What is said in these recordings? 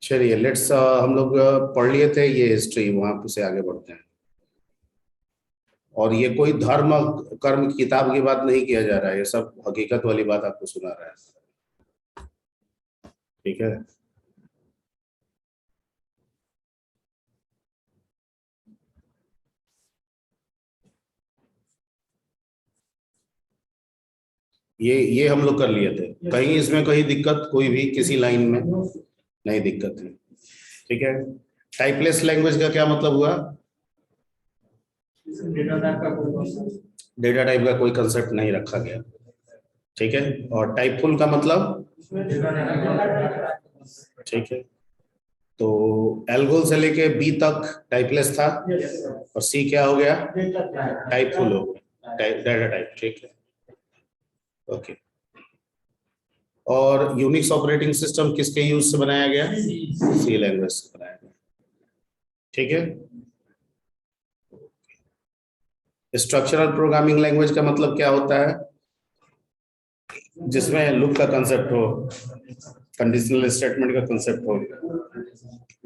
चलिए लेट्स हम लोग पढ़ लिए थे ये हिस्ट्री, वहां से आगे बढ़ते हैं। और ये कोई धर्म कर्म की किताब की बात नहीं किया जा रहा है, ये सब हकीकत वाली बात आपको सुना रहा है। ठीक है। ये हम लोग कर लिए थे, कहीं इसमें कहीं दिक्कत कोई भी किसी लाइन में नहीं दिक्कत है। ठीक है। टाइपलेस लैंग्वेज का क्या मतलब हुआ? डेटा टाइप का कोई कंसेप्ट नहीं रखा गया। ठीक है। और टाइपफुल का मतलब? ठीक है। तो एल्गोल से लेके बी तक टाइपलेस था, और सी क्या हो गया? टाइपफुल हो गया, डेटा टाइप। ठीक है। ओके। और यूनिक्स ऑपरेटिंग सिस्टम किसके यूज से बनाया गया? सी लैंग्वेज से बनाया गया। ठीक है। स्ट्रक्चरल प्रोग्रामिंग लैंग्वेज का मतलब क्या होता है? जिसमें लूप का कंसेप्ट हो, कंडीशनल स्टेटमेंट का कंसेप्ट हो,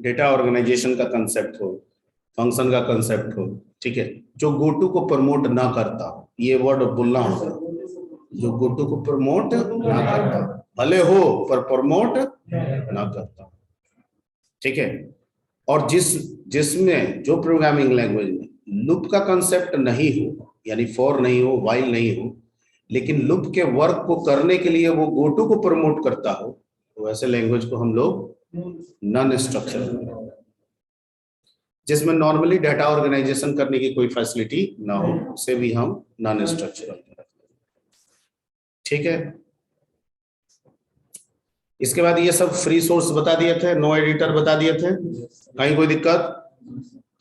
डेटा ऑर्गेनाइजेशन का कंसेप्ट हो, फंक्शन का कंसेप्ट हो। ठीक है। जो गोटू को प्रमोट ना करता हो, ये वर्ड बोलना होगा। जो गोटू को प्रमोट ना करता, भले हो पर प्रमोट ना करता। ठीक है। और जिसमें जो प्रोग्रामिंग लैंग्वेज में लूप का कंसेप्ट नहीं हो, यानी फॉर नहीं हो, व्हाइल नहीं हो, लेकिन लूप के वर्क को करने के लिए वो गोटू को प्रमोट करता हो, तो ऐसे लैंग्वेज को हम लोग नॉन स्ट्रक्चरल, जिसमें नॉर्मली डाटा ऑर्गेनाइजेशन करने की कोई फैसिलिटी ना हो, उसे भी हम नॉन स्ट्रक्चरल। ठीक है। इसके बाद ये सब फ्री सोर्स बता दिए थे, नो एडिटर बता दिए थे, कहीं कोई दिक्कत?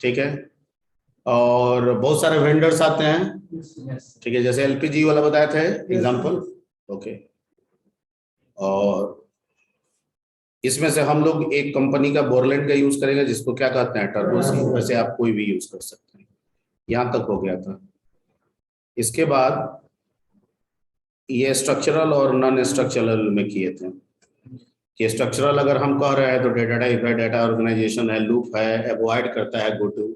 ठीक है। और बहुत सारे वेंडर्स आते हैं। ठीक है, जैसे एलपीजी वाला बताए थे एग्जांपल। ओके। और इसमें से हम लोग एक कंपनी का बोरलैंड का यूज करेंगे, जिसको क्या कहते हैं? टर्बो सी। वैसे आप कोई भी यूज कर सकते हैं। यहां तक हो गया था। इसके बाद ये स्ट्रक्चरल और नॉन स्ट्रक्चरल में किए थे कि स्ट्रक्चरल अगर हम कह रहे हैं तो डेटा टाइप है, डेटा ऑर्गेनाइजेशन है, लूप है, अवॉइड करता है गोटू।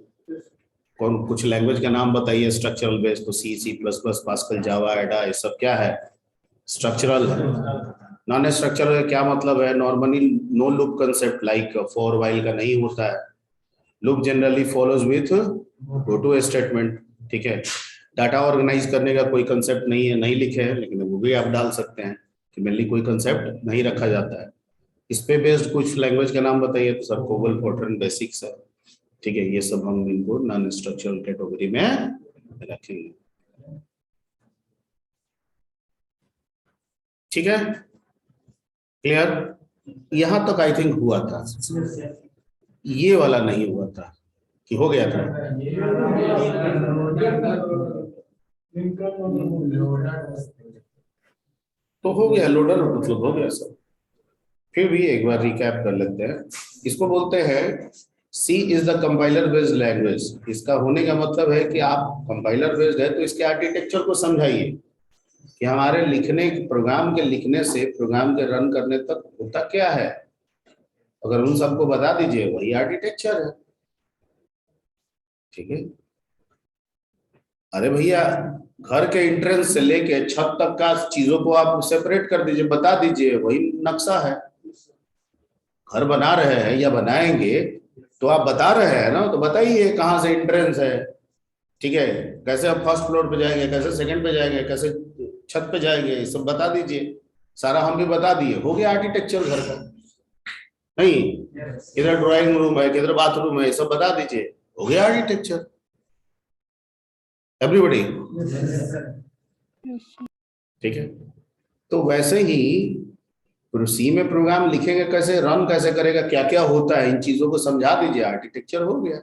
कौन कुछ लैंग्वेज का नाम बताइए स्ट्रक्चरल बेस? तो सी, सी प्लस प्लस, पास्कल, जावा, एडा, ये सब क्या है? स्ट्रक्चरल है। नॉन स्ट्रक्चरल का क्या मतलब है? Normally no loop concept like for while का नहीं होता है। Loop generally follows with go to statement. ठीक है। डाटा ऑर्गेनाइज करने का कोई कंसेप्ट नहीं है, नहीं लिखे हैं, लेकिन वो भी आप डाल सकते हैं कि मेनली कोई कंसेप्ट नहीं रखा जाता है। इस पे बेस्ड कुछ लैंग्वेज का नाम बताइए। तो सर कोबल, फोर्ट्रन, बेसिक्स है। ठीक है। ये सब हम इनको नॉन स्ट्रक्चरल कैटेगरी में रखेंगे। ठीक है। क्लियर? यहां तक आई थिंक हुआ था। ये वाला नहीं हुआ था कि हो गया था? तो हो गया लोडर, मतलब हो गया सब। फिर भी एक बार रिकैप कर लेते हैं। इसको बोलते हैं C is the compiler based language. इसका होने का मतलब है कि आप कंपाइलर बेस्ड है तो इसके आर्किटेक्चर को समझाइए कि हमारे लिखने, प्रोग्राम के लिखने से प्रोग्राम के रन करने तक होता क्या है। अगर उन सबको बता दीजिए, वही आर्किटेक्चर है। ठीक है। अरे भैया, घर के एंट्रेंस से लेके छत तक का चीजों को आप सेपरेट कर दीजिए, बता दीजिए, वही नक्शा है। घर बना रहे हैं या बनाएंगे तो आप बता रहे हैं ना, तो बताइए कहाँ से एंट्रेंस है। ठीक है। कैसे आप फर्स्ट फ्लोर पे जाएंगे, कैसे सेकंड पे जाएंगे, कैसे छत पे जाएंगे, ये सब बता दीजिए। सारा हम भी बता दिए, हो गया आर्किटेक्चर घर का। नहीं, किधर ड्राइंग रूम है, किधर बाथरूम है, ये सब बता दीजिए, हो गया आर्किटेक्चर। एवरीबॉडी? ठीक है। तो वैसे ही सी में प्रोग्राम लिखेंगे कैसे, रन कैसे करेगा, क्या क्या होता है, इन चीजों को समझा दीजिए, आर्किटेक्चर हो गया।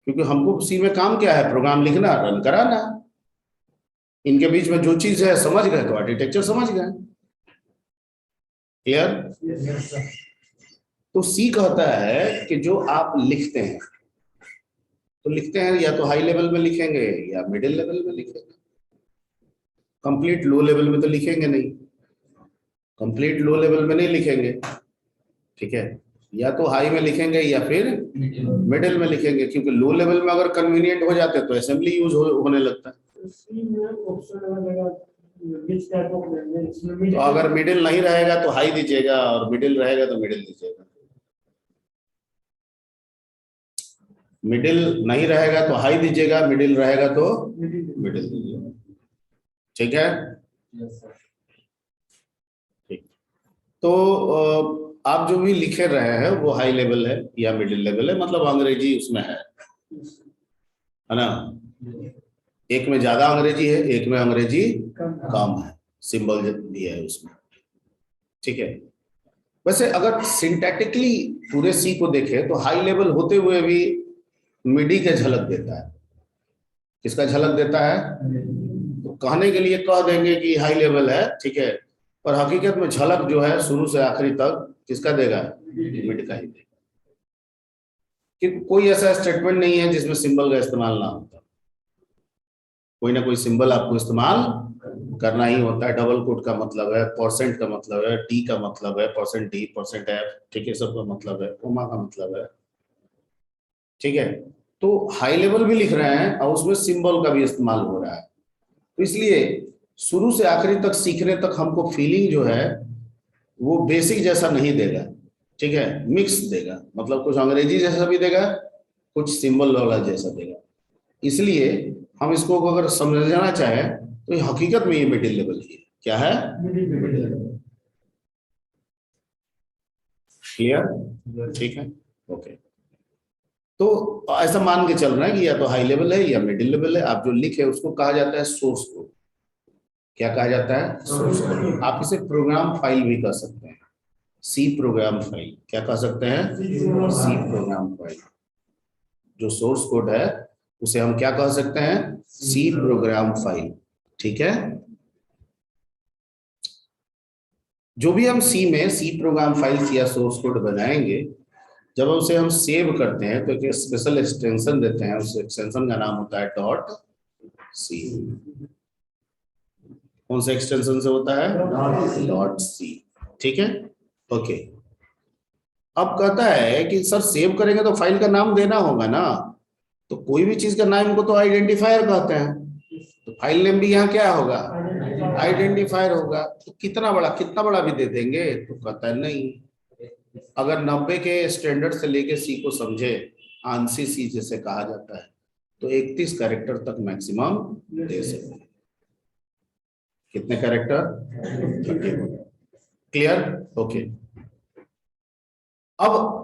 क्योंकि हमको सी में काम क्या है? प्रोग्राम लिखना, रन कराना। इनके बीच में जो चीज है समझ गए तो आर्किटेक्चर समझ गए। क्लियर? तो सी कहता है कि जो आप लिखते हैं, तो लिखते हैं या तो हाई लेवल में लिखेंगे या मिडिल लेवल में लिखेंगे। कंप्लीट लो लेवल में तो लिखेंगे नहीं, कंप्लीट लो लेवल में नहीं लिखेंगे। ठीक है, या तो हाई में लिखेंगे या फिर मिडिल में लिखेंगे, क्योंकि लो लेवल में अगर कन्वीनियंट हो जाते तो असेंबली यूज होने लगता है। तो अगर मिडिल नहीं रहेगा तो हाई दीजिएगा, और मिडिल रहेगा तो मिडिल दीजिएगा। मिडिल नहीं रहेगा तो हाई दीजिएगा, मिडिल रहेगा तो मिडिल दीजिएगा। ठीक है, ठीक। तो आप जो भी लिखे रहे हैं वो हाई लेवल है या मिडिल लेवल है, मतलब अंग्रेजी उसमें है ना। एक में ज्यादा अंग्रेजी है, एक में अंग्रेजी कम है, सिंबल भी है उसमें। ठीक है, वैसे अगर सिंटैटिकली पूरे सी को देखें तो हाई लेवल होते हुए भी मिडी का झलक देता है। किसका झलक देता है? तो कहने के लिए कह देंगे कि हाई लेवल है, ठीक है, पर हकीकत में झलक जो है शुरू से आखिरी तक किसका देगा? मिड का ही देगा। कि कोई ऐसा स्टेटमेंट नहीं है जिसमें सिंबल का इस्तेमाल ना होता, कोई ना कोई सिंबल आपको इस्तेमाल करना ही होता है। डबल कोट का मतलब है, परसेंट का मतलब है, टी का मतलब है, परसेंट टी, परसेंट एफ, ठीक है, सब का मतलब है, कोमा का मतलब है। ठीक है, तो हाई लेवल भी लिख रहे हैं और उसमें सिंबल का भी इस्तेमाल हो रहा है। तो इसलिए शुरू से आखिरी तक सीखने तक हमको फीलिंग जो है वो बेसिक जैसा नहीं देगा, ठीक है, मिक्स देगा, मतलब कुछ अंग्रेजी जैसा भी देगा, कुछ सिंबल वाला जैसा देगा। इसलिए हम इसको अगर समझना चाहें तो ये हकीकत में ये मिडिल लेवल ही है। क्या है? क्लियर? ठीक है, ओके। तो ऐसा मान के चल रहा है कि या तो हाई लेवल है या मिडिल लेवल है। आप जो लिखे उसको कहा जाता है सोर्स कोड। क्या कहा जाता है? Source code. आप इसे प्रोग्राम फाइल भी कह सकते हैं, सी प्रोग्राम फाइल। क्या कह सकते हैं? C program file. जो सोर्स कोड है उसे हम क्या कह सकते हैं? C program file. ठीक है, जो भी हम सी में सी प्रोग्राम फाइल्स या सोर्स कोड बनाएंगे, जब उसे हम सेव करते हैं तो एक स्पेशल एक्सटेंशन देते हैं। उस एक्सटेंशन का नाम होता है डॉट सी। कौन सा एक्सटेंशन से होता है? Dot C. ठीक है, ओके। अब कहता है कि सर सेव करेंगे तो फाइल का नाम देना होगा ना, तो कोई भी चीज का नाम को तो आइडेंटिफायर कहते हैं, तो फाइल नेम भी यहाँ क्या होगा? आइडेंटिफायर होगा। तो कितना बड़ा भी दे देंगे? तो कहता है नहीं, अगर 90 के स्टैंडर्ड से लेके सी को समझे, आंसी सी जिसे कहा जाता है, तो 31 कैरेक्टर तक मैक्सिमम दे सकते हैं। कितने कैरेक्टर? 30। क्लियर? ओके। अब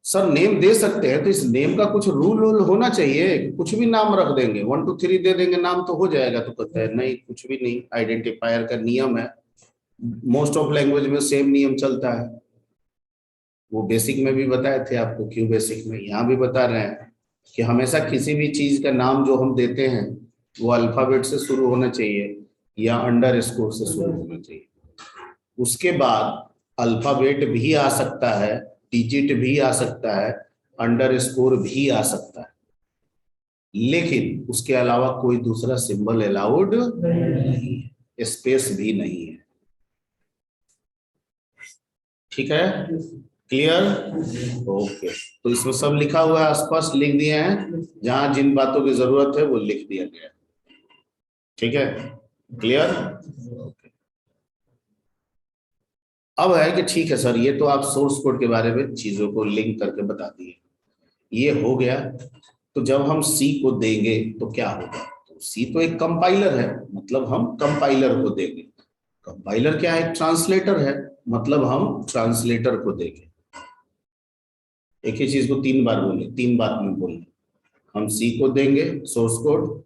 सर नेम दे सकते हैं तो इस नेम का कुछ रूल होना चाहिए। कुछ भी नाम रख देंगे, 1 2 3 दे देंगे, नाम तो हो जाएगा। तो कहता है नहीं, कुछ भी नहीं। आइडेंटिफायर का नियम है, मोस्ट ऑफ लैंग्वेज में सेम नियम चलता है। वो बेसिक में भी बताए थे आपको, क्यों बेसिक में, यहाँ भी बता रहे हैं कि हमेशा किसी भी चीज का नाम जो हम देते हैं वो अल्फाबेट से शुरू होना चाहिए या अंडर स्कोर से शुरू होना चाहिए। उसके बाद अल्फाबेट भी आ सकता है, डिजिट भी आ सकता है, अंडर स्कोर भी आ सकता है, लेकिन उसके अलावा कोई दूसरा सिंबल अलाउड नहीं है, स्पेस भी नहीं है। ठीक है, क्लियर? ओके। तो इसमें सब लिखा हुआ है, स्पष्ट लिख दिए हैं, जहां जिन बातों की जरूरत है वो लिख दिया गया। ठीक है, क्लियर? अब है कि ठीक है सर, ये तो आप सोर्स कोड के बारे में चीजों को लिंक करके बता दिए, ये हो गया। तो जब हम सी को देंगे तो क्या होगा? तो सी तो एक कंपाइलर है, मतलब हम कंपाइलर को देंगे। कंपाइलर क्या है? ट्रांसलेटर है, मतलब हम ट्रांसलेटर को देंगे। एक ही चीज को 3 बार बोले, 3 बात में बोले। हम सी को देंगे सोर्स कोड,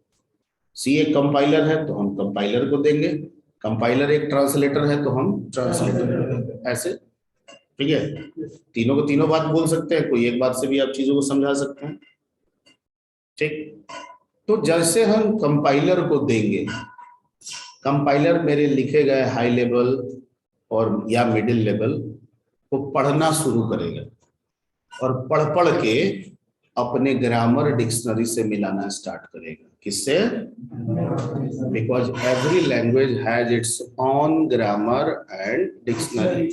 सी एक कंपाइलर है तो हम कंपाइलर को देंगे, कंपाइलर एक ट्रांसलेटर है तो हम ट्रांसलेटर को देंगे। ऐसे, ठीक है, तीनों को तीनों बात बोल सकते हैं, कोई एक बात से भी आप चीजों को समझा सकते हैं। ठीक, तो जैसे हम कंपाइलर को देंगे, कंपाइलर मेरे लिखे गए हाई लेवल और या मिडिल लेवल को पढ़ना शुरू करेगा और पढ़ पढ़ के अपने ग्रामर डिक्शनरी से मिलाना स्टार्ट करेगा। किससे? Because every language has its own grammar and dictionary,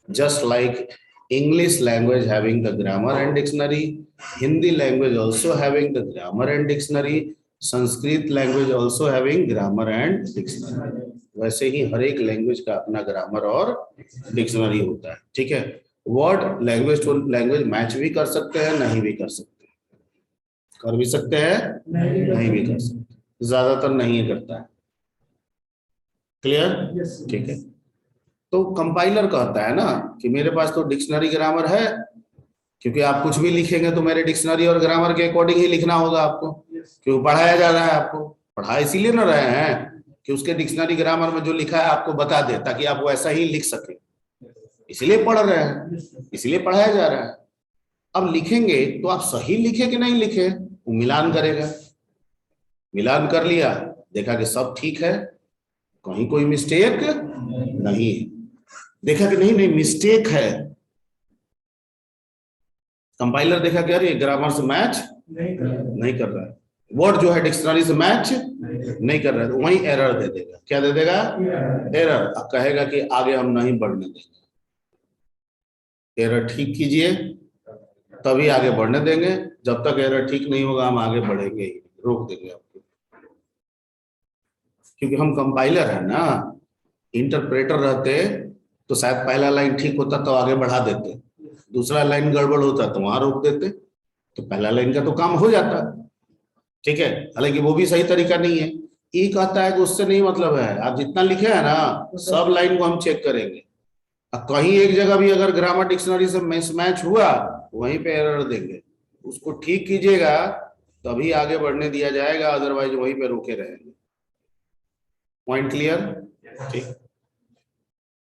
just like English language having the grammar and dictionary, Hindi language also having the grammar and dictionary, Sanskrit language also having grammar and dictionary. वैसे ही हर एक language का अपना grammar और dictionary होता है, ठीक है। Word language to language match भी कर सकते हैं, नहीं भी कर सकते, कर भी सकते हैं, नहीं भी कर सकते, ज्यादातर नहीं करता है। क्लियर? ठीक है। तो कंपाइलर कहता है ना कि मेरे पास तो डिक्शनरी ग्रामर है, क्योंकि आप कुछ भी लिखेंगे तो मेरे डिक्शनरी और ग्रामर के अकॉर्डिंग ही लिखना होगा आपको, क्योंकि पढ़ाया जा रहा है आपको। पढ़ा इसीलिए ना रहे हैं कि उसके डिक्शनरी ग्रामर में जो लिखा है आपको बता दे, ताकि आप वैसा ही लिख सके, इसलिए पढ़ रहे हैं, इसलिए पढ़ाया जा रहा है। अब लिखेंगे तो आप सही लिखे कि नहीं लिखे, वो मिलान करेगा। मिलान कर लिया, देखा कि सब ठीक है, कहीं कोई मिस्टेक नहीं, देखा कि नहीं मिस्टेक है, कंपाइलर देखा कि अरे ग्रामर से मैच नहीं कर रहा है, वर्ड जो है डिक्शनरी से मैच नहीं कर रहा है, तो वहीं एरर दे देगा। क्या दे देगा? एरर। कहेगा कि आगे हम नहीं बढ़ने देंगे, एरर ठीक कीजिए तभी आगे बढ़ने देंगे, जब तक एरर ठीक नहीं होगा हम आगे बढ़ेंगे ही, रोक देंगे आपको। क्योंकि हम कंपाइलर है ना, इंटरप्रेटर रहते तो शायद पहला लाइन ठीक होता तो आगे बढ़ा देते, दूसरा लाइन गड़बड़ होता तो वहां रोक देते, तो पहला लाइन का तो काम हो जाता, ठीक है। हालांकि वो भी सही तरीका नहीं है। ये कहता है कि उससे नहीं मतलब है, आप जितना लिखे है ना सब लाइन को हम चेक करेंगे, कहीं एक जगह भी अगर ग्रामर डिक्शनरी से मिसमैच हुआ वहीं पे एरर देंगे, उसको ठीक कीजिएगा तभी आगे बढ़ने दिया जाएगा, अदरवाइज वहीं पे रुके रहेंगे। Point clear? ठीक।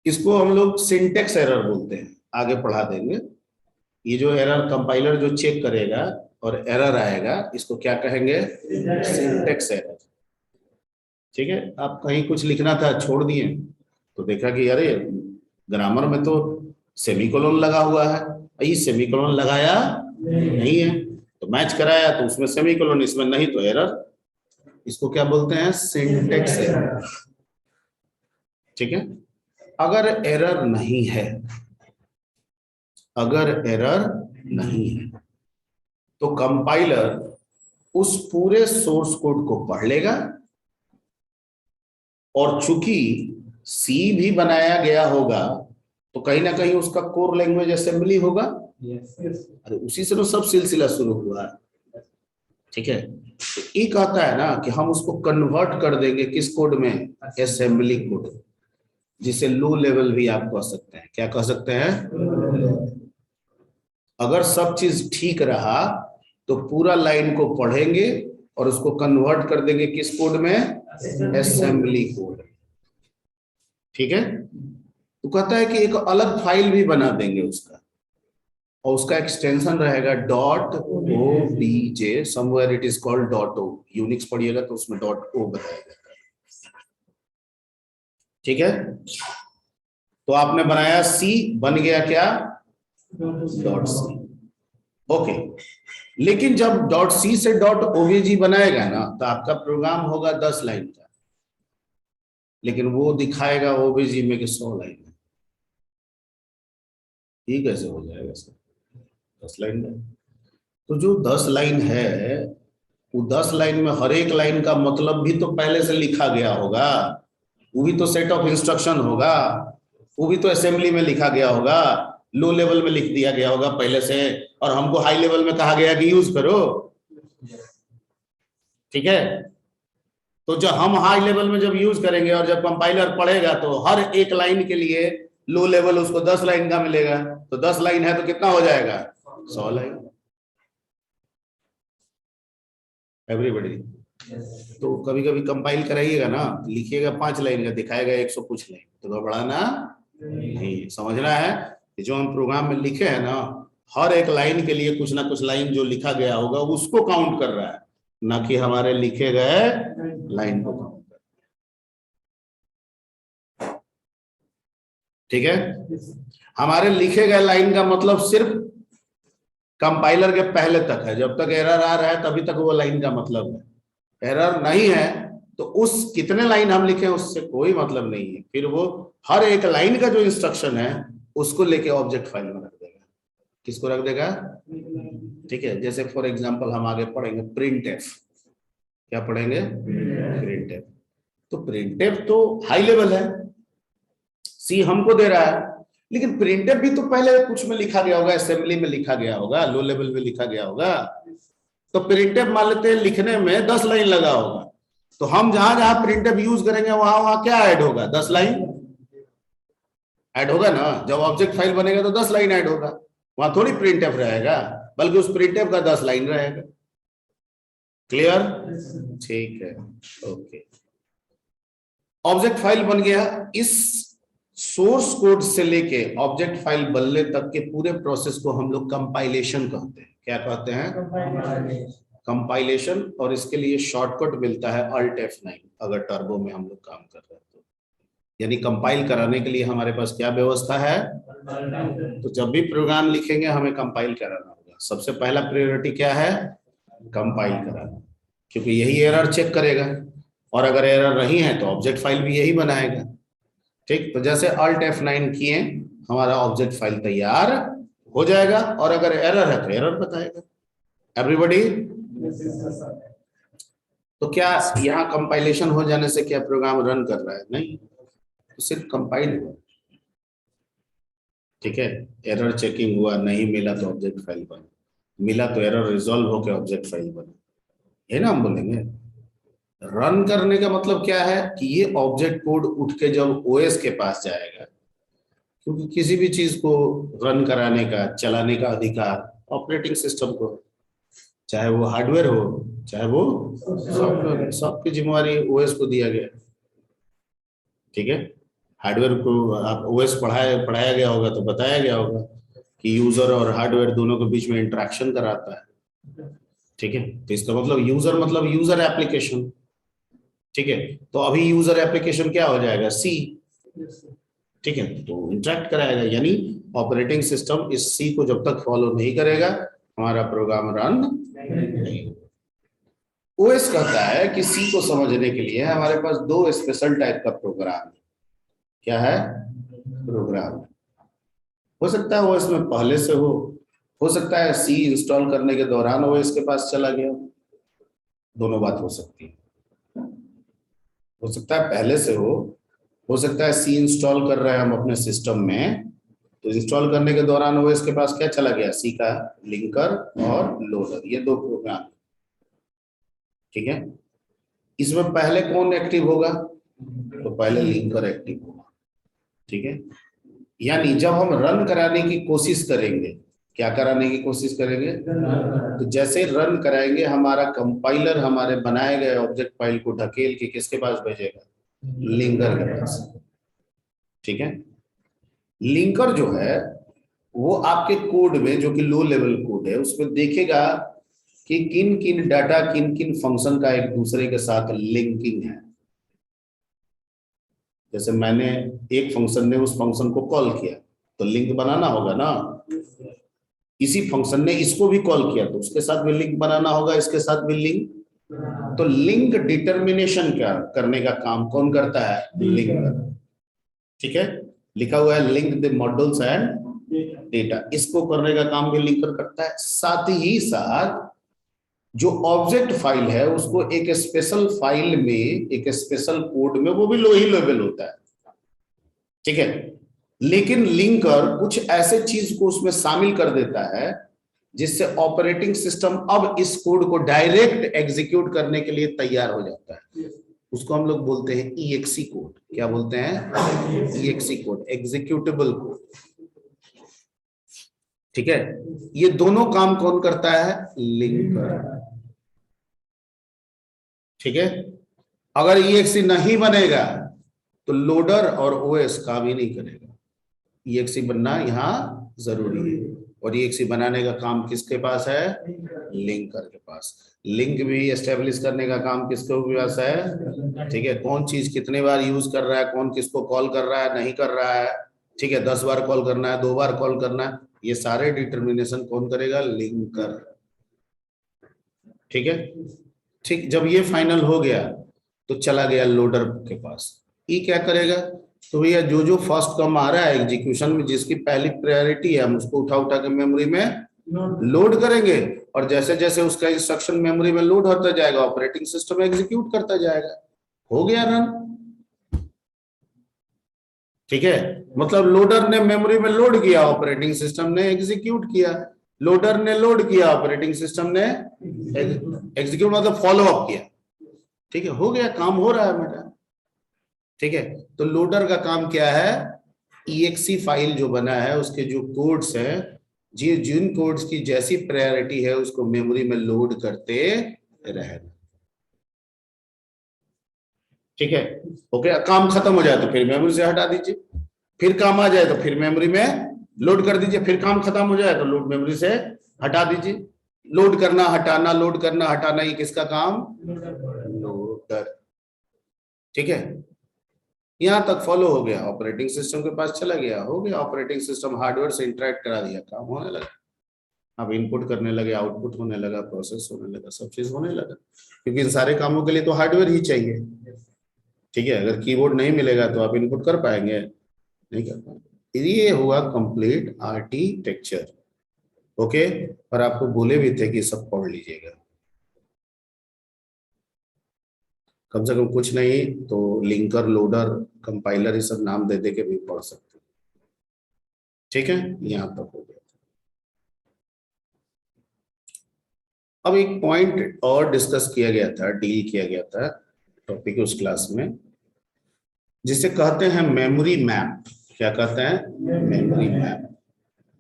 इसको हम लोग सिंटेक्स एरर बोलते हैं, आगे पढ़ा देंगे। ये जो एरर कंपाइलर जो चेक करेगा और एरर आएगा, इसको क्या कहेंगे? सिंटेक्स एरर, ठीक है। आप कहीं कुछ लिखना था छोड़ दिए, तो देखा कि अरे ग्रामर में तो सेमीकोलन लगा हुआ है, ये सेमीकोलन लगाया नहीं है, तो मैच कराया तो उसमें सेमीकोलन, इसमें नहीं, तो एरर। इसको क्या बोलते हैं? सिंटेक्स एरर, ठीक है। अगर एरर नहीं है, अगर एरर नहीं है तो कंपाइलर उस पूरे सोर्स कोड को पढ़ लेगा, और चूंकि सी भी बनाया गया होगा तो कहीं ना कहीं उसका कोर लैंग्वेज असेंबली होगा। अरे उसी से तो सब सिलसिला शुरू हुआ है, ठीक है। तो ये कहता है ना कि हम उसको कन्वर्ट कर देंगे किस कोड में? असेंबली कोड, जिसे लो लेवल भी आप कह सकते हैं। क्या कह सकते हैं? अगर सब चीज ठीक रहा तो पूरा लाइन को पढ़ेंगे और उसको कन्वर्ट कर देंगे किस कोड में? असेंबली कोड, ठीक है। तो कहता है कि एक अलग फाइल भी बना देंगे उसका, और उसका एक्सटेंशन रहेगा .obj, somewhere it is called .o। Unix पढ़िएगा तो उसमें .o बताया जाता है, ठीक है। तो आपने बनाया सी, बन गया क्या? .c, okay. लेकिन जब .c से .ovg बनाएगा ना, तो आपका प्रोग्राम होगा 10 लाइन का, लेकिन वो दिखाएगा ओबीजी में कि 100 लाइन है। ये कैसे हो जाएगा सर? 10 लाइन में तो जो 10 लाइन है, वो 10 लाइन में हर एक लाइन का मतलब भी तो पहले से लिखा गया होगा, वो भी तो सेट ऑफ इंस्ट्रक्शन होगा, वो भी तो असेंबली में लिखा गया होगा, लो लेवल में लिख दिया गया होगा पहले से, और हमको हाई लेवल में कहा गया कि यूज करो, ठीक है। तो जब हम हाई लेवल में जब यूज करेंगे और जब कंपाइलर पढ़ेगा तो हर एक लाइन के लिए लो लेवल उसको 10 लाइन का मिलेगा, तो 10 लाइन है तो कितना हो जाएगा? 100 लाइन। एवरीबॉडी तो कभी कभी कंपाइल कराइएगा ना, लिखिएगा 5 लाइन का, दिखाएगा 100 कुछ लाइन, तो घबराना नहीं, समझना है कि जो हम प्रोग्राम में लिखे हैं ना, हर एक लाइन के लिए कुछ ना कुछ लाइन जो लिखा गया होगा उसको काउंट कर रहा है, ना कि हमारे लिखे गए लाइन को काउंट कर, ठीक है। हमारे लिखे गए लाइन का मतलब सिर्फ कंपाइलर के पहले तक है, जब तक एरर आ रहा है तभी तक वो लाइन का मतलब है। एरर नहीं है तो उस कितने लाइन हम लिखे उससे कोई मतलब नहीं है, फिर वो हर एक लाइन का जो इंस्ट्रक्शन है उसको लेके ऑब्जेक्ट फाइल में रख देगा। किसको रख देगा? ठीक है, जैसे फॉर एग्जांपल हम आगे पढ़ेंगे प्रिंट एफ। क्या पढ़ेंगे? Print F. तो प्रिंट एफ तो हाई लेवल है, सी हमको दे रहा है, लेकिन प्रिंट एफ भी तो पहले कुछ में लिखा गया होगा, असेंबली में लिखा गया होगा, लो लेवल में लिखा गया होगा। तो प्रिंट एफ मान लेते हैं लिखने में 10 लाइन लगा होगा, तो हम जहां जहां प्रिंट एफ यूज करेंगे वहां वहां क्या ऐड होगा? 10 लाइन ऐड होगा ना। जब ऑब्जेक्ट फाइल बनेगा तो 10 लाइन ऐड होगा, वहां थोड़ी प्रिंट एफ रहेगा, बल्कि उस प्रिंट एफ का 10 लाइन रहेगा। क्लियर? ठीक है, ओके। ऑब्जेक्ट फाइल बन गया। इस सोर्स कोड से लेके ऑब्जेक्ट फाइल बनने तक के पूरे प्रोसेस को हम लोग कंपाइलेशन कहते हैं। क्या कहते हैं? कंपाइलेशन। और इसके लिए शॉर्टकट मिलता है Alt F9 अगर टर्बो में हम लोग काम कर रहे हैं तो। यानी कंपाइल कराने के लिए हमारे पास क्या व्यवस्था है? तो जब भी प्रोग्राम लिखेंगे हमें कंपाइल कराना होगा। सबसे पहला प्रायोरिटी क्या है? कंपाइल कराना, क्योंकि यही एरर चेक करेगा, और अगर एरर नहीं है तो ऑब्जेक्ट फाइल भी यही बनाएगा। ठीक, तो जैसे Alt F9 किए हमारा ऑब्जेक्ट फाइल तैयार हो जाएगा, और अगर एरर है तो एरर बताएगा। एवरीबॉडी? तो क्या यहाँ कंपाइलेशन हो जाने से क्या प्रोग्राम रन कर रहा है? नहीं, तो सिर्फ कंपाइल हुआ। ठीक है, एरर चेकिंग हुआ, नहीं मिला तो ऑब्जेक्ट फाइल बना, मिला तो एरर रिजॉल्व होकर ऑब्जेक्ट फाइल बना, है ना। हम बोलेंगे रन करने का मतलब क्या है कि ये ऑब्जेक्ट कोड उठ के जब ओएस के पास जाएगा, क्योंकि किसी भी चीज को रन कराने का, चलाने का अधिकार ऑपरेटिंग सिस्टम को, चाहे वो हार्डवेयर हो चाहे वो सॉफ्टवेयर, सबकी जिम्मेवारी ओएस को दिया गया। ठीक है, हार्डवेयर को आप ओएस पढ़ाया गया होगा तो बताया गया होगा कि यूजर और हार्डवेयर दोनों के बीच में इंटरेक्शन कराता है। ठीक है, तो इसका मतलब यूजर एप्लीकेशन। ठीक है, तो अभी यूजर एप्लीकेशन क्या हो जाएगा? सी। ठीक है, तो इंटरेक्ट कराएगा, यानी ऑपरेटिंग सिस्टम इस सी को जब तक फॉलो नहीं करेगा हमारा प्रोग्राम रन नहीं। ओएस कहता है कि सी को समझने के लिए हमारे पास दो स्पेशल टाइप का प्रोग्राम है। क्या है? प्रोग्राम। हो सकता है ओएस में पहले से हो सकता है सी इंस्टॉल करने के दौरान ओएस के पास चला गया, दोनों बात हो सकती है। हो सकता है पहले से हो सकता है सी इंस्टॉल कर रहे हैं हम अपने सिस्टम में, तो इंस्टॉल करने के दौरान ओएस के पास क्या चला गया? सी का लिंकर और लोडर, ये दो प्रोग्राम। ठीक है, इसमें पहले कौन एक्टिव होगा? तो पहले लिंकर एक्टिव होगा। ठीक है, यानी जब हम रन कराने की कोशिश करेंगे, क्या कराने की कोशिश करेंगे? तो जैसे रन कराएंगे हमारा कंपाइलर हमारे बनाए गए ऑब्जेक्ट फाइल को ढकेल के किसके पास भेजेगा? लिंकर के पास। ठीक है, लिंकर जो है वो आपके कोड में, जो कि लो लेवल कोड है, उसमें देखेगा कि किन किन डाटा, किन किन फंक्शन का एक दूसरे के साथ लिंकिंग है। जैसे मैंने एक फंक्शन ने उस फंक्शन को कॉल किया तो लिंक बनाना होगा ना, इसी फंक्शन ने इसको भी कॉल किया तो उसके साथ भी लिंक बनाना होगा, इसके साथ भी लिंक। तो लिंक डिटर्मिनेशन क्या करने का काम कौन करता है? लिंकर। ठीक है, लिखा हुआ है link the modules and data, इसको करने का काम भी लिंकर करता है। साथ ही साथ जो ऑब्जेक्ट फाइल है उसको एक स्पेशल फाइल में, एक स्पेशल कोड में, वो भी लो ही लेवल होता है। ठीक है, लेकिन लिंकर कुछ ऐसे चीज को उसमें शामिल कर देता है जिससे ऑपरेटिंग सिस्टम अब इस कोड को डायरेक्ट एग्जीक्यूट करने के लिए तैयार हो जाता है। उसको हम लोग बोलते हैं EXE कोड। क्या बोलते हैं? EXE code, executable code. ठीक है, ये दोनों काम कौन करता है? लिंकर। ठीक है, अगर EXE नहीं बनेगा तो लोडर और ओएस काम ही नहीं करेगा। EXE बनना यहाँ जरूरी है, और EXE बनाने का काम किसके पास है? लिंकर के पास। लिंक भी एस्टेब्लिश करने का काम किसके पास है? ठीक है, कौन चीज कितने बार यूज कर रहा है, कौन किसको कॉल कर रहा है, नहीं कर रहा है। ठीक है, 10 बार कॉल करना है, 2 बार कॉल करना है, ये सारे डिटर्मिनेशन कौन करेगा? लिंकर। ठीक है, ठीक, जब ये फाइनल हो गया तो चला गया लोडर के पास। ये क्या करेगा? तो भैया जो जो फर्स्ट कम आ रहा है एग्जीक्यूशन में, जिसकी पहली प्रायोरिटी है, हम उसको उठा उठा के मेमोरी में लोड करेंगे, और जैसे जैसे उसका इंस्ट्रक्शन मेमोरी में लोड होता जाएगा ऑपरेटिंग सिस्टम एग्जीक्यूट करता जाएगा। हो गया रन। ठीक है, मतलब लोडर ने मेमोरी में लोड किया, ऑपरेटिंग सिस्टम ने एग्जीक्यूट किया। लोडर ने लोड किया, ऑपरेटिंग सिस्टम ने एग्जीक्यूट मतलब फॉलो अप किया। ठीक है, हो गया, काम हो रहा है मेरा। ठीक है, तो लोडर का काम क्या है, EXE फाइल जो बना है उसके जो कोड्स है, जी जिन कोड्स की जैसी प्रायोरिटी है उसको मेमोरी में लोड करते रहना। ठीक है, ओके, काम खत्म हो जाए तो फिर मेमोरी से हटा दीजिए, फिर काम आ जाए तो फिर मेमोरी में लोड कर दीजिए, फिर काम खत्म हो जाए तो लोड मेमोरी से हटा दीजिए। लोड करना हटाना, लोड करना हटाना, ये किसका काम, लोडर। ठीक है, यहां तक फॉलो हो गया, ऑपरेटिंग सिस्टम के पास चला गया, हो गया, ऑपरेटिंग सिस्टम हार्डवेयर से इंटरेक्ट करा दिया, काम होने लगा। अब इनपुट करने लगे, आउटपुट होने लगा, प्रोसेस होने लगा, सब चीज होने लगा, क्योंकि इन सारे कामों के लिए तो हार्डवेयर ही चाहिए। ठीक है, अगर कीबोर्ड नहीं मिलेगा तो आप इनपुट कर पाएंगे, नहीं कर पाएंगे। ये हुआ कंप्लीट आर्किटेक्चर। ओके, और आपको बोले भी थे कि सब पढ़ लीजिएगा, कम से कम कुछ नहीं तो लिंकर, लोडर, कंपाइलर, ये सब नाम दे दे के भी पढ़ सकते। ठीक है, यहां तक हो गया। अब एक पॉइंट और डिस्कस किया गया था, डील किया गया था टॉपिक उस क्लास में, जिसे कहते हैं मेमोरी मैप। क्या कहते हैं, मेमोरी मैप।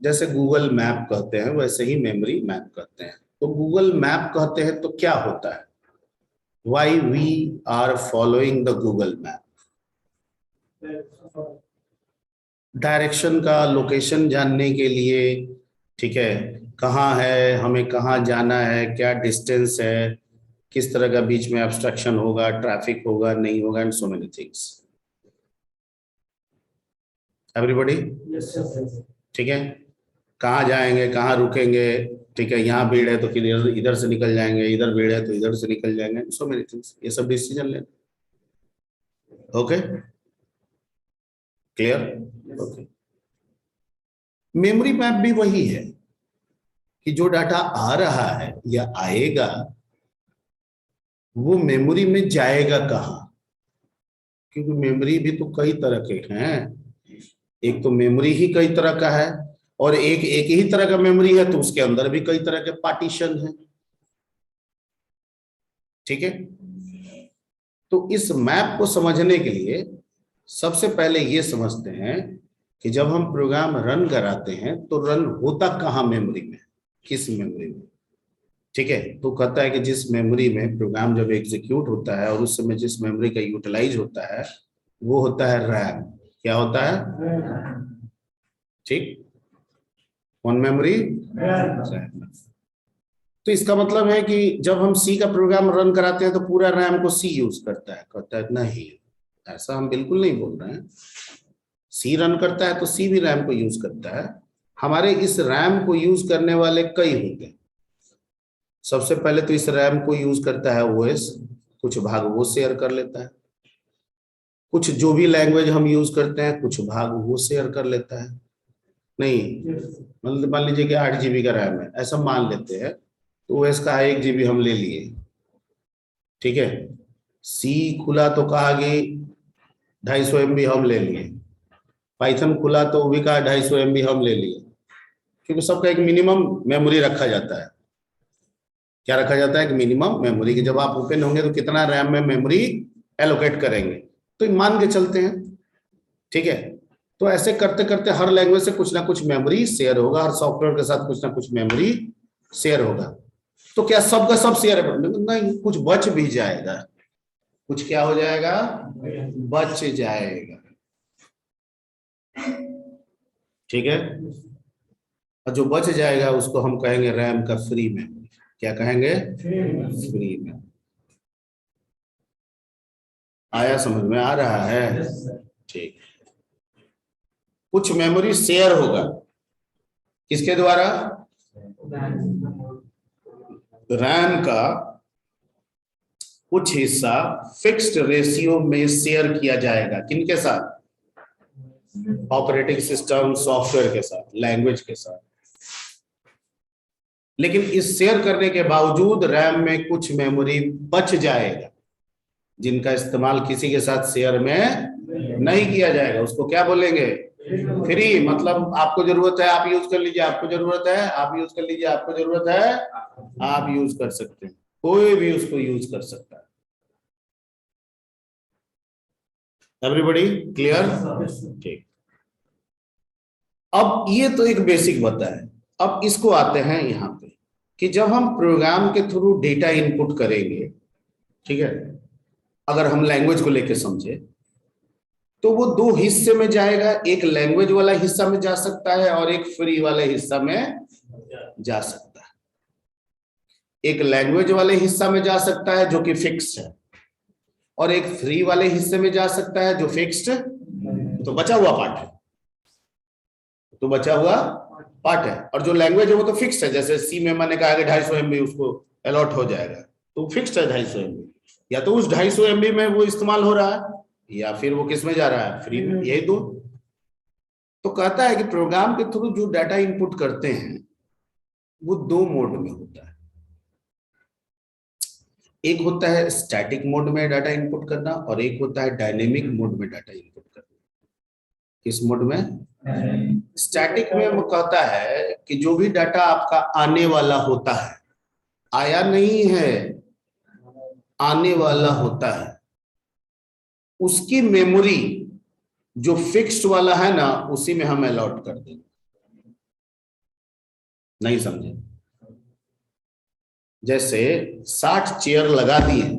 जैसे गूगल मैप कहते हैं वैसे ही मेमोरी मैप कहते हैं। तो गूगल मैप कहते हैं तो क्या होता है, why we are following the Google map. Direction का, लोकेशन जानने के लिए। ठीक है, कहाँ है, हमें कहाँ जाना है, क्या डिस्टेंस है, किस तरह का बीच में ऑब्स्ट्रक्शन होगा, ट्रैफिक होगा नहीं होगा, and so many things. Everybody, ठीक है, कहाँ जाएंगे, कहाँ रुकेंगे। ठीक है, यहाँ भीड़ है तो किधर, इधर से निकल जाएंगे, इधर भीड़ है तो इधर से निकल जाएंगे, सो मेनी थिंग्स, ये सब डिसीजन लेना। Okay, clear. Okay, memory map भी वही है कि जो डाटा आ रहा है या आएगा वो मेमोरी में जाएगा कहाँ, क्योंकि मेमोरी भी तो कई तरह के हैं। एक तो मेमोरी ही कई तरह का है, और एक एक ही तरह का मेमोरी है तो उसके अंदर भी कई तरह के पार्टीशन हैं। ठीक है, तो इस मैप को समझने के लिए सबसे पहले ये समझते हैं कि जब हम प्रोग्राम रन कराते हैं तो रन होता कहाँ मेमोरी में, किस मेमोरी में। ठीक है, तो कहता है कि जिस मेमोरी में प्रोग्राम जब एग्जीक्यूट होता है और उस समय जिस मेमोरी का यूटिलाइज होता है वो होता है रैम। क्या होता है, ठीक, कौन मेमोरी, रैम। तो इसका मतलब है कि जब हम सी का प्रोग्राम रन कराते हैं तो पूरा रैम को सी यूज करता है, कहता है नहीं, ऐसा हम बिल्कुल नहीं बोल रहे हैं। सी रन करता है तो सी भी रैम को यूज करता है। हमारे इस रैम को यूज करने वाले कई होते हैं। सबसे पहले तो इस रैम को यूज करता है ओएस, कुछ भाग वो शेयर कर लेता है, कुछ जो भी लैंग्वेज हम यूज करते हैं कुछ भाग वो शेयर कर लेता है। नहीं, मतलब मान लीजिए कि 8 GB का रैम है, ऐसा मान लेते हैं, तो ओएस का 1 GB हम ले लिए। ठीक है, सी खुला तो कहा कि 250 MB हम ले लिए, पाइथन खुला तो वो भी कहा 250 MB हम ले लिए, क्योंकि सबका एक मिनिमम मेमोरी रखा जाता है। क्या रखा जाता है, कि मिनिमम मेमोरी, की जब आप ओपन होंगे तो कितना रैम में मेमोरी एलोकेट करेंगे, तो मान के चलते हैं। ठीक है, तो ऐसे करते करते हर लैंग्वेज से कुछ ना कुछ मेमोरी शेयर होगा, हर सॉफ्टवेयर के साथ कुछ ना कुछ मेमोरी शेयर होगा। तो क्या सबका सब शेयर है, नहीं, कुछ बच भी जाएगा, कुछ क्या हो जाएगा, बच जाएगा। ठीक है, और जो बच जाएगा उसको हम कहेंगे रैम का फ्री मेमोरी। क्या कहेंगे, फ्री में। आया, समझ में आ रहा है, ठीक। कुछ मेमोरी शेयर होगा, किसके द्वारा, रैम का कुछ हिस्सा फिक्स्ड रेशियो में शेयर किया जाएगा, किनके साथ, ऑपरेटिंग सिस्टम सॉफ्टवेयर के साथ, लैंग्वेज के साथ। लेकिन इस शेयर करने के बावजूद रैम में कुछ मेमोरी बच जाएगा जिनका इस्तेमाल किसी के साथ शेयर में नहीं किया जाएगा। उसको क्या बोलेंगे? फ्री। मतलब आपको जरूरत है आप यूज कर लीजिए, आपको जरूरत है आप यूज कर लीजिए, आपको जरूरत है आप यूज कर सकते हैं, कोई भी उसको यूज कर सकता है। Everybody clear? ठीक। अब ये तो एक बेसिक बता है। अब इसको आते हैं यहाँ पे कि जब हम प्रोग्राम के थ्रू डेटा इनपुट करेंगे, ठीक है, अगर हम लैंग्वेज को लेके समझे तो वो दो हिस्से में जाएगा। एक लैंग्वेज वाला हिस्सा में जा सकता है और एक फ्री वाले हिस्सा में जा सकता है। एक लैंग्वेज वाले हिस्सा में जा सकता है जो कि फिक्स्ड है, और एक फ्री वाले हिस्से में जा सकता है जो फिक्स्ड, तो बचा हुआ पार्ट है, तो बचा हुआ पार्ट है। और जो लैंग्वेज है वो तो फिक्स है, जैसे सी में मैंने कहा कि 250 MB उसको अलॉट हो जाएगा, तो फिक्स्ड है 250 MB। या तो उस 250 MB में वो इस्तेमाल हो रहा है या फिर वो किस में जा रहा है? फ्री में, यही दो। तो कहता है कि प्रोग्राम के थ्रू जो डाटा इनपुट करते हैं वो दो मोड में होता है। एक होता है स्टैटिक मोड में डाटा इनपुट करना और एक होता है डायनेमिक मोड में डाटा इनपुट करना। किस मोड में? स्टैटिक में वो कहता है कि जो भी डाटा आपका आने वाला होता है, आया नहीं है, आने वाला होता है, उसकी मेमोरी जो फिक्स्ड वाला है ना उसी में हम अलॉट कर देंगे। नहीं समझे? जैसे 60 चेयर लगा दिए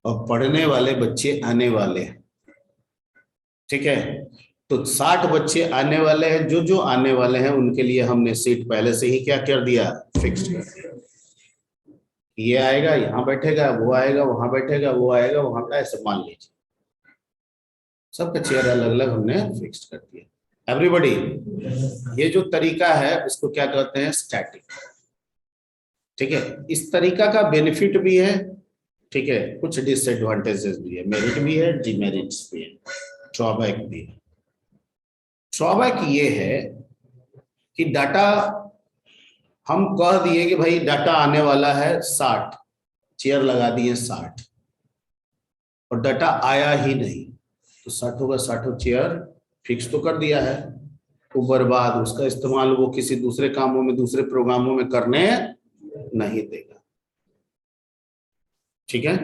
और पढ़ने वाले बच्चे आने वाले हैं, ठीक है, तो 60 बच्चे आने वाले हैं, जो जो आने वाले हैं उनके लिए हमने सीट पहले से ही क्या कर दिया? फिक्स्ड कर दिया। ये आएगा यहाँ बैठेगा, वो आएगा वहां बैठेगा, वो आएगा वहां का, ऐसे मान लीजिए सबका चेयर अलग अलग हमने फिक्स्ड कर दिया। एवरीबॉडी, ये जो तरीका है उसको क्या कहते हैं? स्टैटिक। ठीक है, इस तरीका का बेनिफिट भी है, ठीक है, कुछ डिसएडवांटेजेस भी है, मेरिट भी है, डिमेरिट्स भी है, ड्रॉबैक भी है। ड्रॉबैक ये है कि डाटा हम कह दिए कि भाई डाटा आने वाला है 60, चेयर लगा दिए 60, और डाटा आया ही नहीं, तो 60 का 60 चेयर फिक्स तो कर दिया है, वो बर्बाद, उसका इस्तेमाल वो किसी दूसरे कामों में, दूसरे प्रोग्रामों में करने नहीं देगा। ठीक है,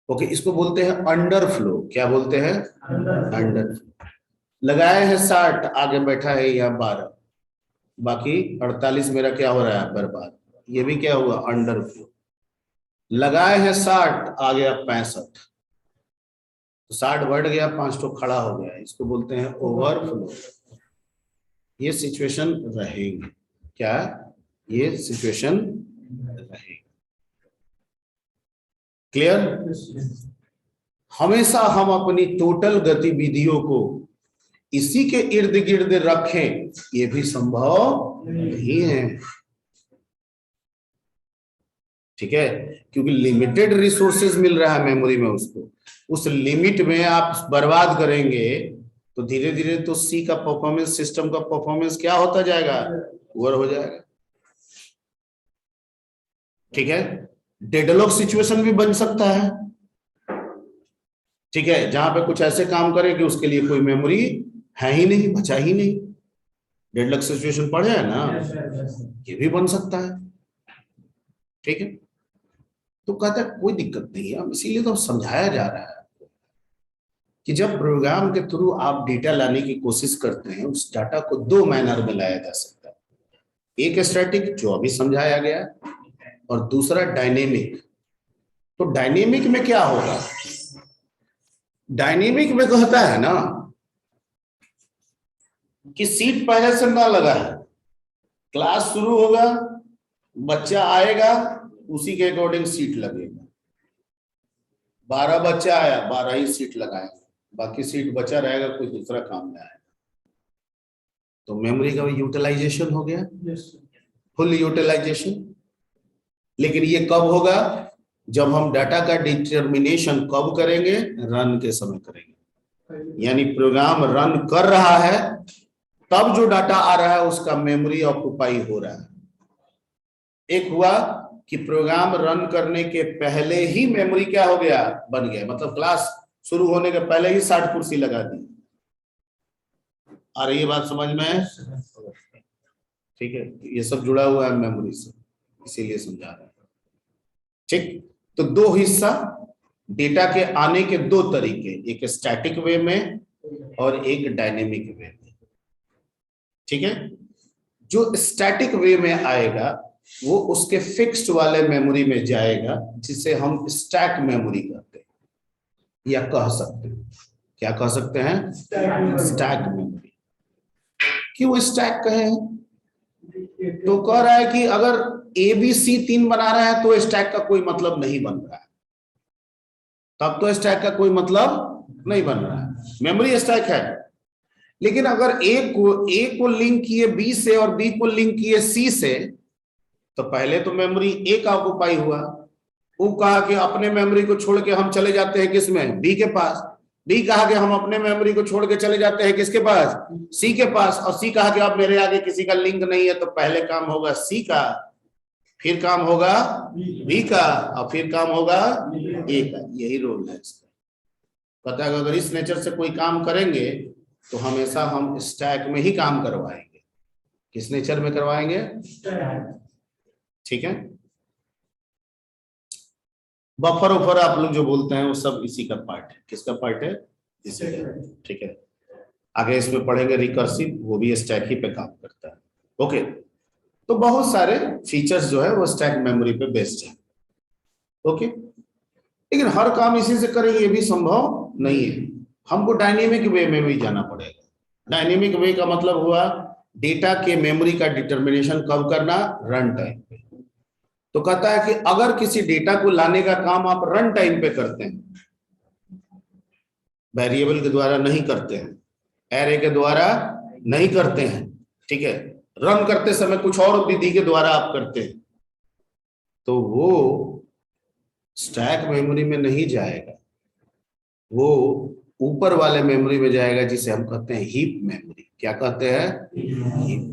ओके, इसको बोलते हैं अंडर फ्लो। क्या बोलते हैं? Under flow. लगाए हैं 60, आगे बैठा है यहाँ 12, बाकी 48 मेरा क्या हो रहा है? बर्बाद। ये भी क्या हुआ? Under flow. लगाए हैं 60, आ गया 65, तो 60 बढ़ गया, 5 तो खड़ा हो गया, इसको बोलते हैं ओवरफ्लो। ये सिचुएशन रहेगी क्या? ये सिचुएशन रहेगी। क्लियर? हमेशा हम अपनी टोटल गतिविधियों को इसी के इर्द गिर्द रखें, ये भी संभव नहीं है। ठीक है, क्योंकि लिमिटेड रिसोर्सेज मिल रहा है मेमोरी में उसको, उस लिमिट में आप बर्बाद करेंगे तो धीरे धीरे तो सी का परफॉर्मेंस, सिस्टम का परफॉर्मेंस क्या होता जाएगा? पुअर हो जाएगा। ठीक है, डेडलॉक सिचुएशन भी बन सकता है, ठीक है, जहां पे कुछ ऐसे काम करे कि उसके लिए कोई मेमोरी है ही नहीं, बचा ही नहीं। डेडलॉक सिचुएशन पढ़े है ना, ये भी बन सकता है। ठीक है, तो कहता है कोई दिक्कत नहीं है, इसीलिए तो समझाया जा रहा है कि जब प्रोग्राम के थ्रू आप डेटा लाने की कोशिश करते हैं, उस डाटा को दो मैनर में लाया जा सकता है। एक स्टैटिक जो अभी समझाया गया, और दूसरा डायनेमिक। तो डायनेमिक में क्या होगा? डायनेमिक में कहता है ना कि सीट पहले से ना लगा है, क्लास शुरू होगा, बच्चा आएगा, उसी के अकॉर्डिंग सीट लगेगा। 12 बच्चा आया, 12 ही सीट लगाएंगे, बाकी सीट बचा रहेगा, कोई दूसरा काम में आएगा। तो मेमोरी का यूटिलाइजेशन हो गया, फुल यूटिलाइजेशन। लेकिन ये कब होगा? जब हम डाटा का डिटर्मिनेशन कब करेंगे? रन के समय करेंगे। यानी प्रोग्राम रन कर रहा है तब जो डाटा आ रहा है उसका मेमोरी ऑक्युपाई हो रहा है। एक हुआ कि प्रोग्राम रन करने के पहले ही मेमोरी क्या हो गया, बन गया, मतलब क्लास शुरू होने के पहले ही 60 कुर्सी लगा दी। आ रही है बात समझ में? ठीक है, ये सब जुड़ा हुआ है मेमोरी से, इसीलिए समझा रहे हैं। ठीक, तो दो हिस्सा डेटा के आने के दो तरीके, एक स्टैटिक वे में और एक डायनेमिक वे में। ठीक है, जो स्टैटिक वे में आएगा वो उसके फिक्स्ड वाले मेमोरी में जाएगा जिसे हम स्टैक मेमोरी कहते हैं, या कह सकते हैं, क्या कह सकते हैं, स्टैक मेमोरी। क्यों स्टैक कहें? तो कह रहा है कि अगर ABC 3 बना रहा है तो स्टैक का कोई मतलब नहीं बन रहा है, तब तो स्टैक का कोई मतलब नहीं बन रहा है, मेमोरी स्टैक है। लेकिन अगर A को लिंक किए B से और B को लिंक किए C से, तो पहले तो मेमोरी A का ऑक्युपाई हुआ, वो कहा कि अपने मेमोरी को छोड़ के हम चले जाते हैं किसमें, B के पास। B कहा कि हम अपने मेमोरी को छोड़ के चले जाते हैं किसके पास, C के पास। और C कहा कि अब मेरे आगे किसी का लिंक नहीं है, तो पहले काम होगा C का, फिर काम होगा B का, और फिर काम होगा A का। यही रोल है इसका। पता है, अगर इस नेचर से कोई काम करेंगे तो हमेशा हम स्टैक में ही काम करवाएंगे। किस नेचर में करवाएंगे? ठीक है, बफर वफर आप लोग जो बोलते हैं वो सब इसी का पार्ट है। किसका पार्ट है? इसी का। ठीक है, आगे इसमें पढ़ेंगे रिकर्सिव, वो भी स्टैक ही पे काम करता है। ओके, तो बहुत सारे फीचर्स जो है वो स्टैक मेमोरी पे बेस्ड है। ओके, लेकिन हर काम इसी से करें ये भी संभव नहीं है, हमको डायनेमिक वे में भी जाना पड़ेगा। डायनेमिक वे का मतलब हुआ डेटा के मेमोरी का डिटर्मिनेशन कब करना, रन टाइम पे। तो कहता है कि अगर किसी डेटा को लाने का काम आप रन टाइम पे करते हैं, वेरिएबल के द्वारा नहीं करते हैं, एरे के द्वारा नहीं करते हैं, ठीक है, रन करते समय कुछ और विधि के द्वारा आप करते हैं, तो वो स्टैक मेमोरी में नहीं जाएगा, वो ऊपर वाले मेमोरी में जाएगा जिसे हम कहते हैं हीप मेमोरी। क्या कहते हैं? हीप।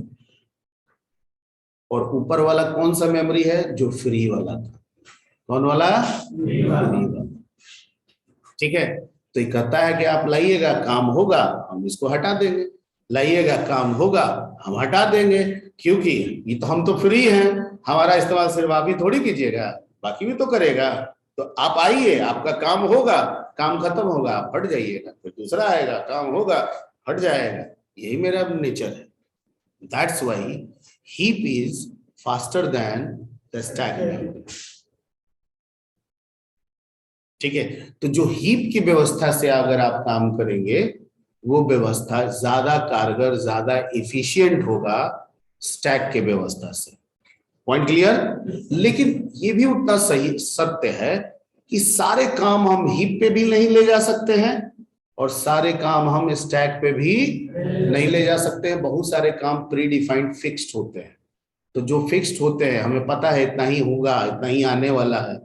और ऊपर वाला कौन सा मेमोरी है? जो फ्री वाला था। कौन वाला? फ्री वाला। ठीक है, तो ये कहता है कि आप लाइएगा, काम होगा, हम इसको हटा देंगे, लाइएगा, काम होगा, हम हटा देंगे, क्योंकि ये तो हम तो फ्री हैं, हमारा इस्तेमाल सिर्फ आप ही थोड़ी कीजिएगा, बाकी भी तो करेगा। तो आप आइए, आपका काम होगा, काम खत्म होगा, आप हट जाइएगा, फिर दूसरा आएगा, काम होगा, हट जाएगा। यही मेरा नेचर है। That's why heap is faster than the stack memory. ठीक है, तो जो हीप की व्यवस्था से अगर आप काम करेंगे वो व्यवस्था ज्यादा कारगर, ज्यादा इफिशिएंट होगा स्टैक के व्यवस्था से। Point clear? लेकिन ये भी उतना सही सत्य है कि सारे काम हम हीप पे भी नहीं ले जा सकते हैं और सारे काम हम स्टैक पे भी नहीं ले जा सकते हैं। बहुत सारे काम प्री डिफाइंड फिक्स्ड होते हैं, तो जो फिक्स्ड होते हैं, हमें पता है इतना ही होगा, इतना ही आने वाला है,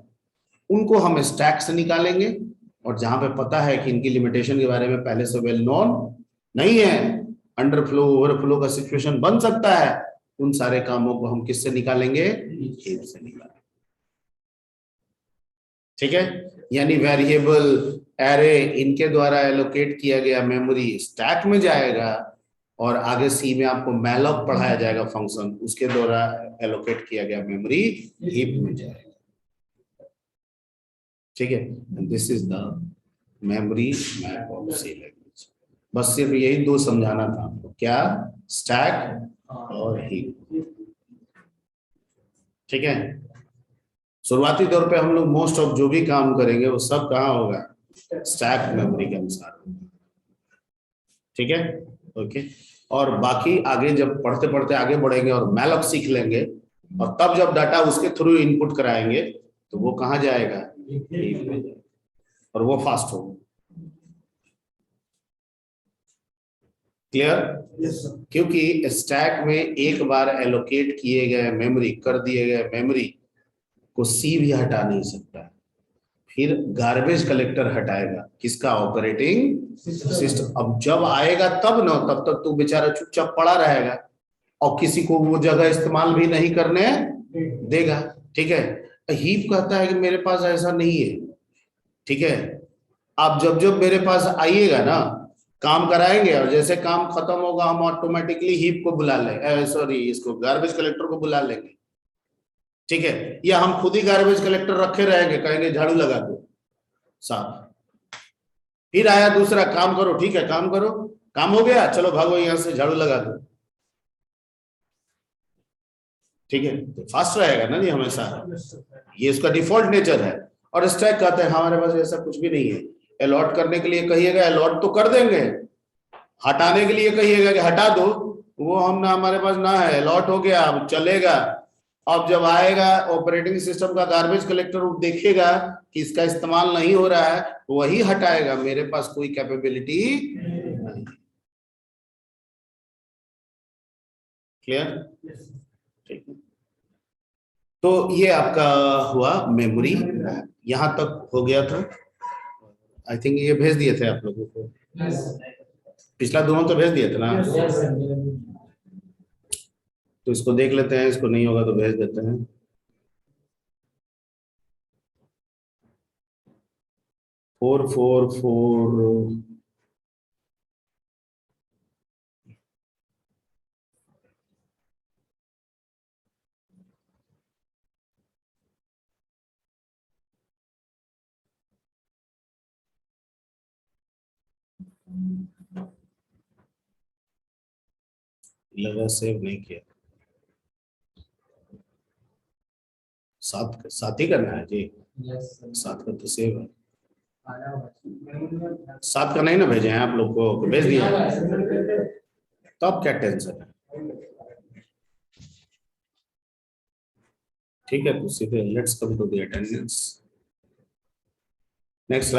उनको हम स्टैक से निकालेंगे। और जहां पे पता है कि इनकी लिमिटेशन के बारे में पहले से वेल नोन नहीं है, अंडरफ्लो ओवरफ्लो का सिचुएशन बन सकता है, उन सारे कामों को हम किससे निकालेंगे? हीप से निकालेंगे। ठीक है, यानी वेरिएबल, एरे, इनके द्वारा एलोकेट किया गया मेमोरी स्टैक में जाएगा और आगे सी में आपको मैलॉक पढ़ाया जाएगा फंक्शन, उसके द्वारा एलोकेट किया गया मेमोरी हीप में जाएगा। ठीक है, this is the memory map of C language. बस सिर्फ यही दो समझाना था आपको, क्या? स्टैक और हीप। ठीक है, शुरुआती तौर पे हम लोग मोस्ट ऑफ जो भी काम करेंगे वो सब कहाँ होगा? स्टैक मेमोरी के अनुसार। ठीक है, ओके। और बाकी आगे जब पढ़ते पढ़ते आगे बढ़ेंगे और मैलॉक सीख लेंगे, और तब जब डाटा उसके थ्रू इनपुट कराएंगे तो वो कहाँ जाएगा? हीप में जाएगा, और वो फास्ट होगा। क्लियर? क्योंकि स्टैक में एक बार एलोकेट किए गए मेमोरी, कर दिए गए मेमोरी को सी भी हटा नहीं सकता, फिर गार्बेज कलेक्टर हटाएगा, किसका? Operating system. अब जब आएगा तब ना, तब तक तू बेचारा चुपचाप पड़ा रहेगा और किसी को वो जगह इस्तेमाल भी नहीं करने देगा। ठीक है, हीप कहता है कि मेरे पास ऐसा नहीं है। ठीक है, आप जब जब मेरे पास आइएगा ना, काम कराएंगे, और जैसे काम खत्म होगा हम ऑटोमेटिकली हीप को बुला लेंगे, सॉरी इसको गार्बेज कलेक्टर को बुला लेंगे। ठीक है, या हम खुद ही गार्बेज कलेक्टर रखे रहेंगे, कहेंगे झाड़ू लगा दो साफ। फिर आया दूसरा, काम करो, ठीक है काम करो, काम हो गया, चलो भागो यहां से, झाड़ू लगा दो। ठीक है, तो फास्ट रहेगा ना जी हमेशा, ये इसका डिफॉल्ट नेचर है। और स्टैक कहते हैं हमारे पास ऐसा कुछ भी नहीं है। अलॉट करने के लिए कहिएगा अलॉट तो कर देंगे, हटाने के लिए कहिएगा कि हटा दो, वो हम ना, हमारे पास ना है। अलॉट हो गया, अब चलेगा। अब जब आएगा ऑपरेटिंग सिस्टम का गार्बेज कलेक्टर, वो देखेगा कि इसका इस्तेमाल नहीं हो रहा है, वही हटाएगा, मेरे पास कोई कैपेबिलिटी नहीं। क्लियर? ठीक है, तो ये आपका हुआ मेमोरी, यहां तक हो गया था। आई थिंक ये भेज दिए थे आप लोगों को, पिछला दोनों तो भेज दिए थे ना। तो इसको देख लेते हैं, इसको नहीं होगा तो भेज देते हैं। 444 लगा, सेव नहीं किया। सात सात ही करना है जी, सात का तो सेव है। सात का नहीं ना भेजे हैं आप लोग को, भेज दिया है। तो अब क्या टेंशन है? ठीक है, तो सीधे let's come to the attendance. Next